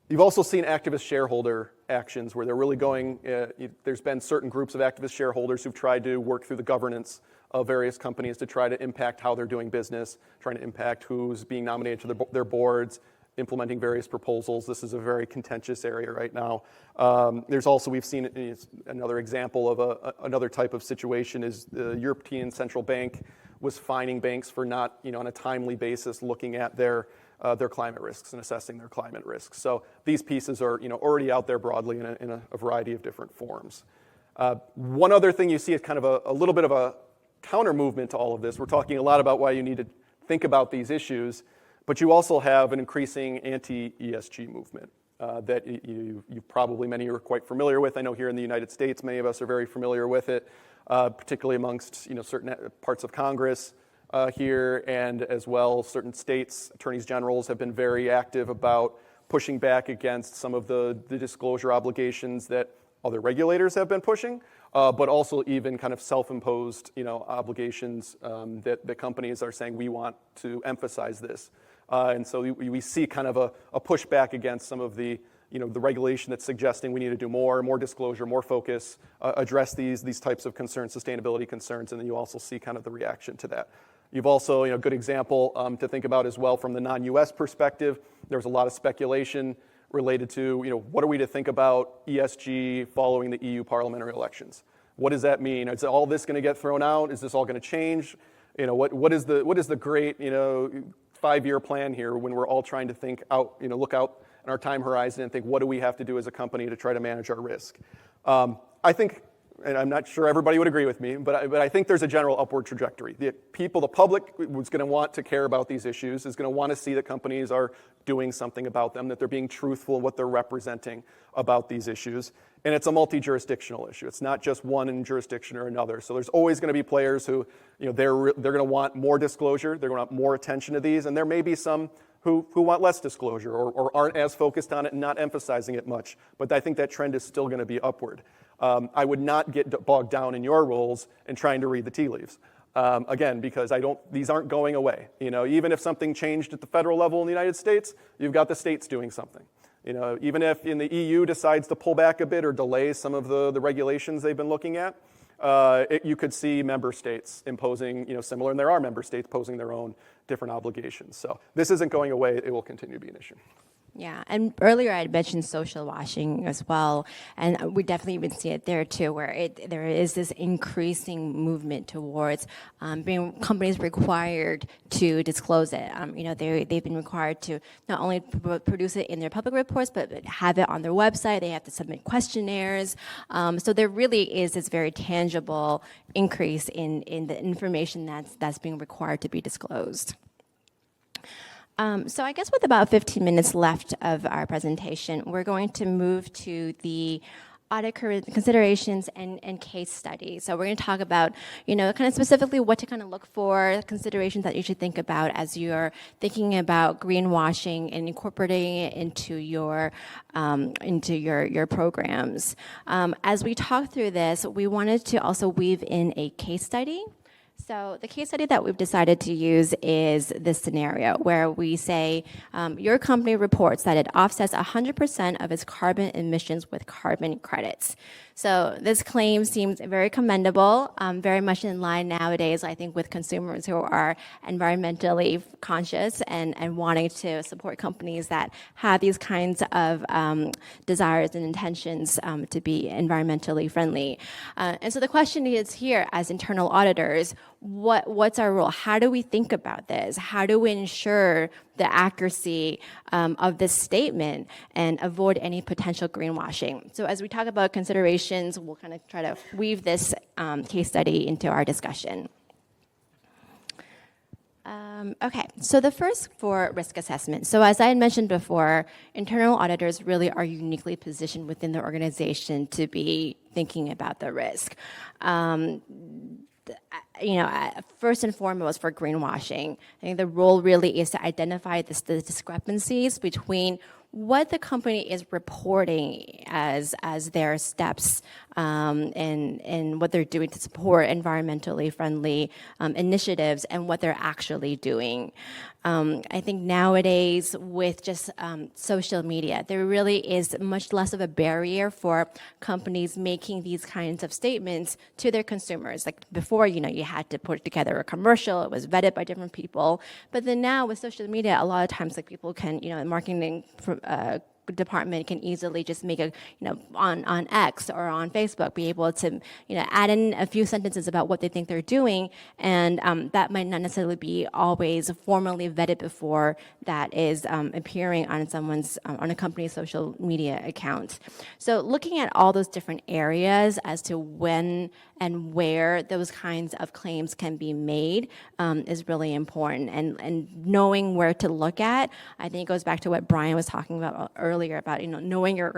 you've also seen activist shareholder actions where they're really going, there's been certain groups of activist shareholders who've tried to work through the governance of various companies to try to impact how they're doing business, trying to impact who's being nominated to their boards, implementing various proposals. This is a very contentious area right now. There's also, we've seen another example of another type of situation is the European Central Bank was fining banks for not, on a timely basis looking at their climate risks and assessing their climate risks. So these pieces are, already out there broadly in a variety of different forms. One other thing you see is kind of a little bit of a counter movement to all of this. We're talking a lot about why you need to think about these issues, but you also have an increasing anti-ESG movement that you probably many are quite familiar with. I know here in the United States, many of us are very familiar with it, particularly amongst certain parts of Congress. here, and as well, certain states' attorneys generals have been very active about pushing back against some of the disclosure obligations that other regulators have been pushing, but also even kind of self-imposed, obligations that the companies are saying we want to emphasize this. And so we see kind of a pushback against some of the regulation that's suggesting we need to do more disclosure, more focus, address these types of concerns, sustainability concerns, and then you also see kind of the reaction to that. You've also, a good example to think about as well from the non-U.S. perspective. There was a lot of speculation related to, what are we to think about ESG following the EU parliamentary elections? What does that mean? Is all this going to get thrown out? Is this all going to change? What is the great, 5-year plan here when we're all trying to think out, look out in our time horizon and think, what do we have to do as a company to try to manage our risk? I think, and I'm not sure everybody would agree with me, but I think there's a general upward trajectory. The public who's going to want to care about these issues is going to want to see that companies are doing something about them, that they're being truthful in what they're representing about these issues. And it's a multi-jurisdictional issue. It's not just one jurisdiction or another. So there's always going to be players who, they're going to want more disclosure, they're going to want more attention to these, and there may be some who want less disclosure or aren't as focused on it and not emphasizing it much. But I think that trend is still going to be upward. I would not get bogged down in your roles in trying to read the tea leaves. Again, because these aren't going away. Even if something changed at the federal level in the United States, you've got the states doing something. Even if in the EU decides to pull back a bit or delay some of the regulations they've been looking at, you could see member states imposing, similar, and there are member states posing their own different obligations. So this isn't going away. It will continue to be an issue. Yeah, and earlier I had mentioned social washing as well, and we definitely even see it there too, where there is this increasing movement towards being companies required to disclose it. They've been required to not only produce it in their public reports, but have it on their website. They have to submit questionnaires. So there really is this very tangible increase in the information that's being required to be disclosed. So I guess with about 15 minutes left of our presentation, we're going to move to the audit considerations and case study. So we're going to talk about, kind of specifically what to kind of look for, considerations that you should think about as you're thinking about greenwashing and incorporating it into your programs. As we talk through this, we wanted to also weave in a case study. So the case study that we've decided to use is this scenario where we say your company reports that it offsets 100% of its carbon emissions with carbon credits. So this claim seems very commendable, very much in line nowadays, I think, with consumers who are environmentally conscious and wanting to support companies that have these kinds of desires and intentions to be environmentally friendly. And so the question is here, as internal auditors, what's our role? How do we think about this? How do we ensure the accuracy of this statement and avoid any potential greenwashing? So as we talk about considerations, we'll kind of try to weave this case study into our discussion. Okay, so the first for risk assessment. So as I had mentioned before, internal auditors really are uniquely positioned within the organization to be thinking about the risk. First and foremost for greenwashing, I think the role really is to identify the discrepancies between what the company is reporting as their steps and what they're doing to support environmentally friendly initiatives and what they're actually doing. I think nowadays with just social media, there really is much less of a barrier for companies making these kinds of statements to their consumers. Like before, you had to put together a commercial, it was vetted by different people. But then now with social media, a lot of times people can, marketing department can easily just make on X or on Facebook be able to add in a few sentences about what they think they're doing, and that might not necessarily be always formally vetted before that is appearing on on a company's social media account. So looking at all those different areas as to when and where those kinds of claims can be made is really important, and knowing where to look at, I think it goes back to what Brian was talking about earlier earlier about, knowing your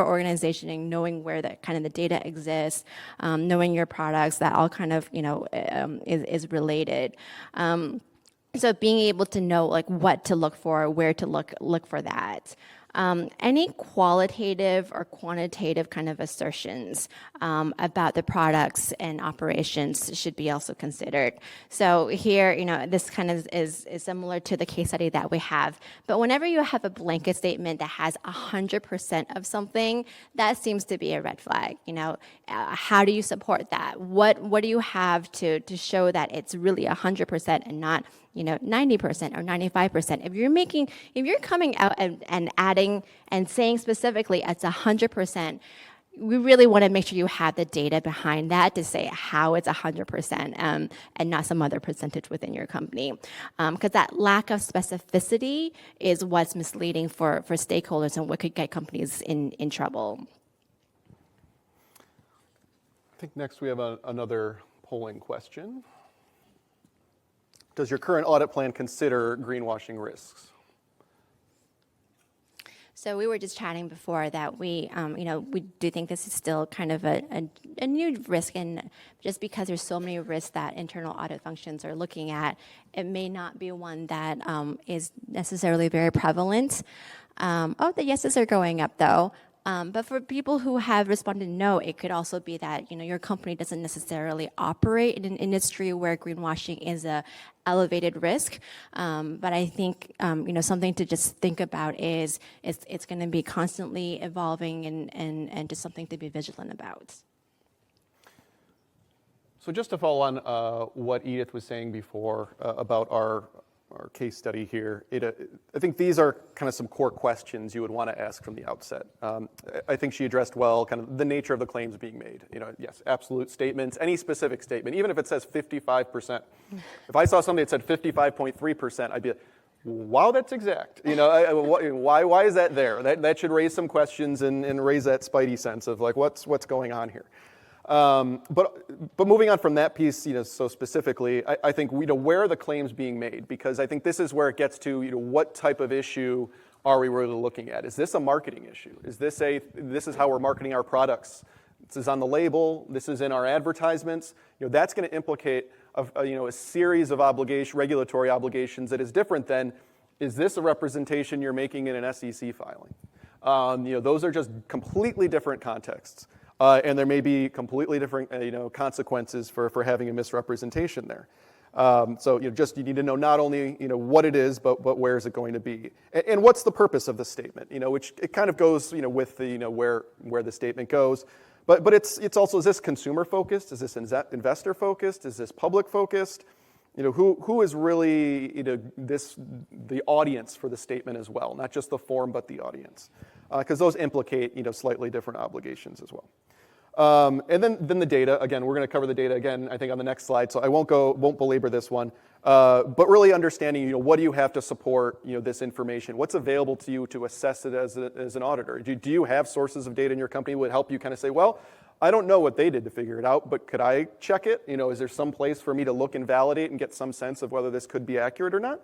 organization and knowing where that kind of the data exists, knowing your products, that all kind of, is related. So being able to know like what to look for, where to look for that. Any qualitative or quantitative kind of assertions about the products and operations should be also considered. So here, this kind of is similar to the case study that we have. But whenever you have a blanket statement that has 100% of something, that seems to be a red flag. How do you support that? What do you have to show that it's really 100% and not 90% or 95%. If you're coming out and adding and saying specifically it's 100%, we really want to make sure you have the data behind that to say how it's 100% and not some other percentage within your company. Because that lack of specificity is what's misleading for stakeholders and what could get companies in trouble. I think next we have another polling question. Does your current audit plan consider greenwashing risks? So we were just chatting before that we do think this is still kind of a new risk, and just because there's so many risks that internal audit functions are looking at, it may not be one that is necessarily very prevalent. The yeses are going up though. But for people who have responded no, it could also be that your company doesn't necessarily operate in an industry where greenwashing is a elevated risk. But I think something to just think about is it's going to be constantly evolving and just something to be vigilant about. So just to follow on what Edith was saying before about our case study here, I think these are kind of some core questions you would want to ask from the outset. I think she addressed well kind of the nature of the claims being made. Yes, absolute statements, any specific statement, even if it says 55%. If I saw something that said 55.3%, I'd be like, wow, that's exact. Why is that there? That should raise some questions and raise that spidey sense of like what's going on here. But moving on from that piece, so specifically, I think where are the claims being made? Because I think this is where it gets to what type of issue are we really looking at? Is this a marketing issue? Is this is how we're marketing our products? This is on the label. This is in our advertisements. That's going to implicate a series of regulatory obligations that is different than, is this a representation you're making in an SEC filing? Those are just completely different contexts. And there may be completely different consequences for having a misrepresentation there. So you need to know not only what it is, but where is it going to be, and what's the purpose of the statement? Which it kind of goes with the where the statement goes. But it's also, is this consumer focused? Is this investor focused? Is this public focused? Who is really the audience for the statement as well, not just the form but the audience, because those implicate slightly different obligations as well. And then the data, again, we're going to cover the data again, I think, on the next slide, so I won't belabor this one. But really understanding, what do you have to support, this information? What's available to you to assess it as an auditor? Do you have sources of data in your company that would help you kind of say, well, I don't know what they did to figure it out, but could I check it? Is there some place for me to look and validate and get some sense of whether this could be accurate or not?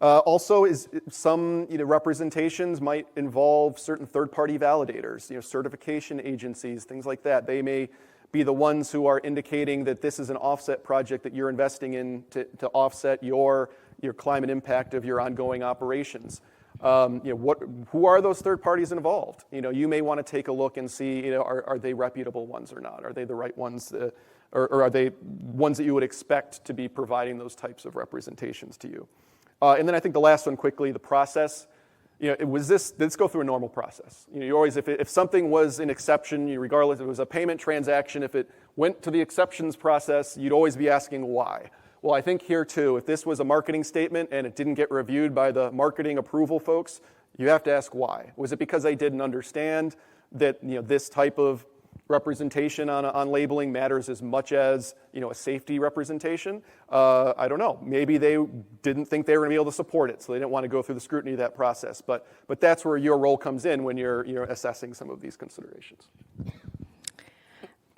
Also, some representations might involve certain third-party validators, certification agencies, things like that. They may be the ones who are indicating that this is an offset project that you're investing in to offset your climate impact of your ongoing operations. Who are those third parties involved? You may want to take a look and see, are they reputable ones or not? Are they the right ones, or are they ones that you would expect to be providing those types of representations to you? And then I think the last one quickly, the process. Did this go through a normal process? You always, if something was an exception, regardless if it was a payment transaction, if it went to the exceptions process, you'd always be asking why. Well, I think here too, if this was a marketing statement and it didn't get reviewed by the marketing approval folks, you have to ask why. Was it because they didn't understand that this type of representation on labeling matters as much as a safety representation? I don't know. Maybe they didn't think they were going to be able to support it, so they didn't want to go through the scrutiny of that process. But that's where your role comes in when you're assessing some of these considerations.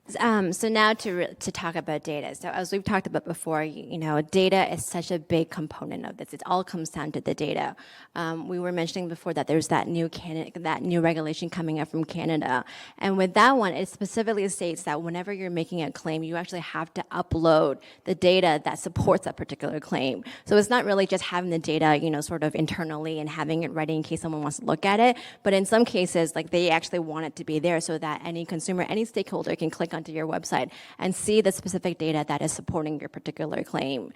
So now to talk about data. So as we've talked about before, data is such a big component of this. It all comes down to the data. We were mentioning before that there's that new regulation coming up from Canada, and with that one, it specifically states that whenever you're making a claim, you actually have to upload the data that supports that particular claim. So it's not really just having the data, sort of internally and having it ready in case someone wants to look at it. But in some cases, like they actually want it to be there so that any consumer, any stakeholder can click onto your website and see the specific data that is supporting your particular claim.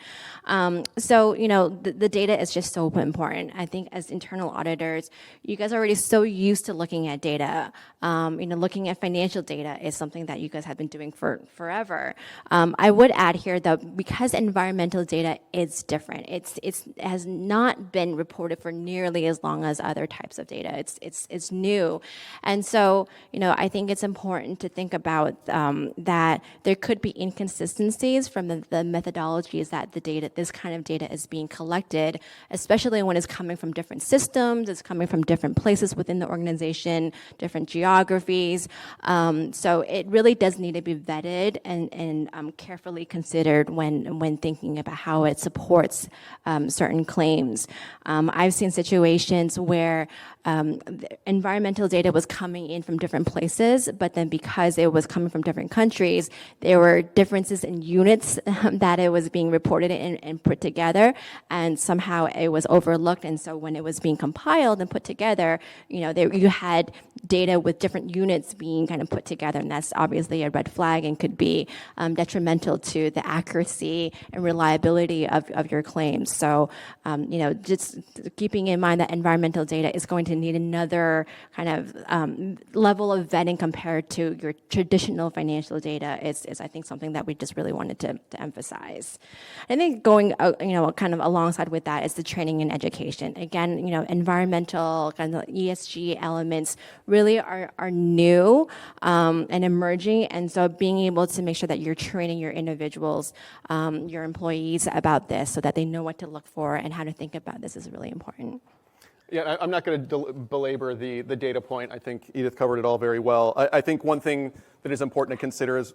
The data is just so important. I think as internal auditors, you guys are already so used to looking at data. Looking at financial data is something that you guys have been doing for forever. I would add here though, because environmental data is different. It has not been reported for nearly as long as other types of data. It's new, and so I think it's important to think about that there could be inconsistencies from the methodologies that this kind of data is being collected, especially when it's coming from different systems, it's coming from different places within the organization, different geographies. So it really does need to be vetted and carefully considered when thinking about how it supports certain claims. I've seen situations where environmental data was coming in from different places, but then because it was coming from different countries, there were differences in units that it was being reported and put together, and somehow it was overlooked. And so when it was being compiled and put together, you had data with different units being kind of put together, and that's obviously a red flag and could be detrimental to the accuracy and reliability of your claims. So, just keeping in mind that environmental data is going to need another kind of level of vetting compared to your traditional financial data is I think something that we just really wanted to emphasize. I think going kind of alongside with that is the training and education. Again, environmental kind of ESG elements really are new and emerging, and so being able to make sure that you're training your individuals, your employees about this so that they know what to look for and how to think about this is really important. Yeah, I'm not going to belabor the data point. I think Edith covered it all very well. I think one thing that is important to consider is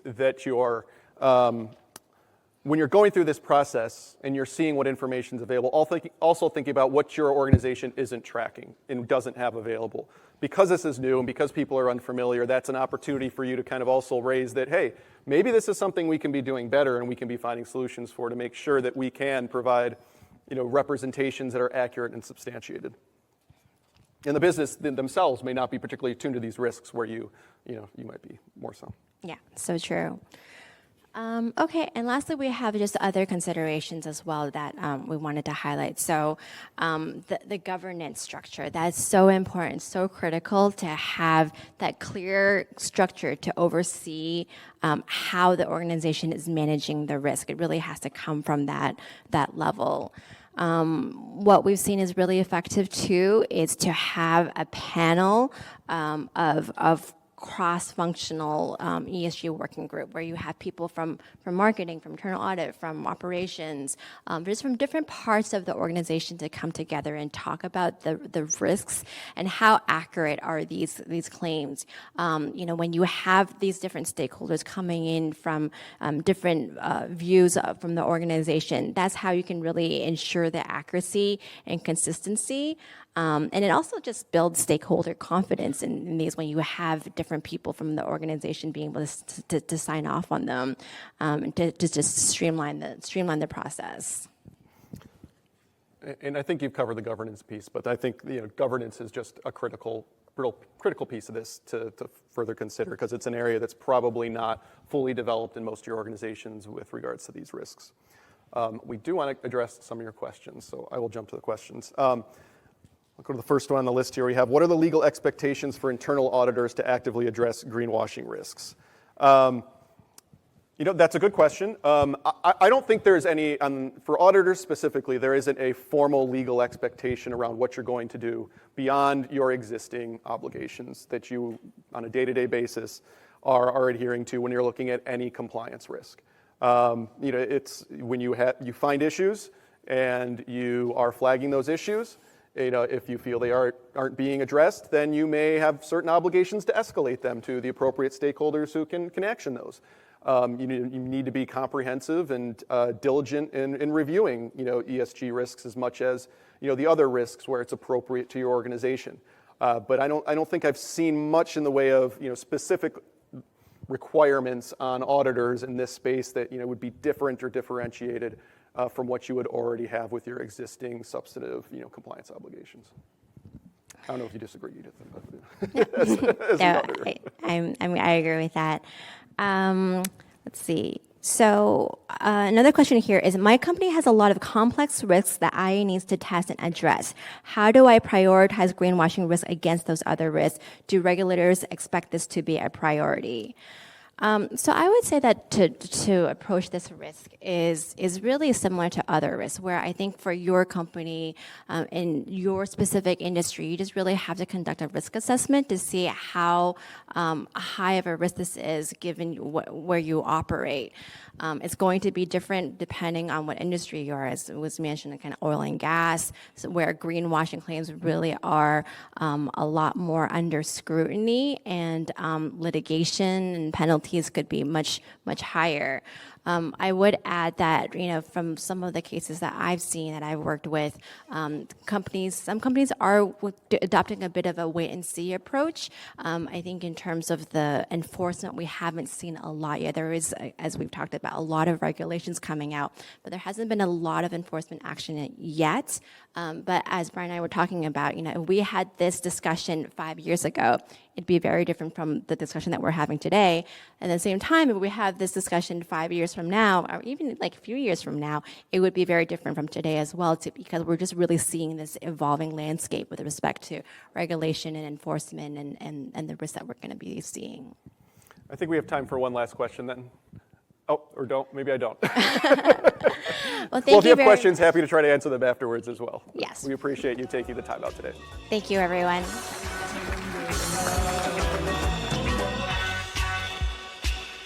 that you're, when you're going through this process and you're seeing what information is available, also thinking about what your organization isn't tracking and doesn't have available. Because this is new and because people are unfamiliar, that's an opportunity for you to kind of also raise that, hey, maybe this is something we can be doing better and we can be finding solutions for to make sure that we can provide representations that are accurate and substantiated. And the business themselves may not be particularly attuned to these risks where you might be more so. Yeah, so true. Okay, and lastly, we have just other considerations as well that we wanted to highlight. So the governance structure, that's so important, so critical to have that clear structure to oversee how the organization is managing the risk. It really has to come from that level. What we've seen is really effective too is to have a panel of cross-functional ESG working group where you have people from marketing, from internal audit, from operations, just from different parts of the organization to come together and talk about the risks and how accurate are these claims. When you have these different stakeholders coming in from different views from the organization, that's how you can really ensure the accuracy and consistency. And it also just builds stakeholder confidence in these when you have different people from the organization being able to sign off on them, to just streamline the process. And I think you've covered the governance piece, but I think governance is just a critical piece of this to further consider because it's an area that's probably not fully developed in most of your organizations with regards to these risks. We do want to address some of your questions, so I will jump to the questions. I'll go to the first one on the list here. We have, what are the legal expectations for internal auditors to actively address greenwashing risks? That's a good question. I don't think there's any, for auditors specifically, there isn't a formal legal expectation around what you're going to do beyond your existing obligations that you, on a day-to-day basis, are adhering to when you're looking at any compliance risk. It's when you find issues and you are flagging those issues, If you feel they aren't being addressed, then you may have certain obligations to escalate them to the appropriate stakeholders who can action those. You need to be comprehensive and diligent in reviewing, ESG risks as much as, the other risks where it's appropriate to your organization. But I don't think I've seen much in the way of, specific requirements on auditors in this space that, would be different or differentiated from what you would already have with your existing substantive, compliance obligations. I don't know if you disagree, Edith, but as No, an auditor. I agree with that. Let's see. So another question here is, my company has a lot of complex risks that IA needs to test and address. How do I prioritize greenwashing risk against those other risks? Do regulators expect this to be a priority? So I would say that to approach this risk is really similar to other risks, where I think for your company, in your specific industry, you just really have to conduct a risk assessment to see how high of a risk this is given where you operate. It's going to be different depending on what industry you are, as was mentioned, kind of oil and gas, so where greenwashing claims really are a lot more under scrutiny, and litigation and penalties could be much higher. I would add that, from some of the cases that I've seen, that I've worked with, some companies are adopting a bit of a wait and see approach. I think in terms of the enforcement, we haven't seen a lot yet. There is, as we've talked about, a lot of regulations coming out, but there hasn't been a lot of enforcement action yet. But as Brian and I were talking about, if we had this discussion 5 years ago, it'd be very different from the discussion that we're having today. At the same time, if we have this discussion 5 years from now, or even like a few years from now, it would be very different from today as well, because we're just really seeing this evolving landscape with respect to regulation and enforcement and the risks that we're going to be seeing. I think we have time for one last question then. Oh, or don't. Maybe I don't. Well, Well, if you have questions, happy to try to answer them afterwards as well. Yes. We appreciate you taking the time out today. Thank you, everyone.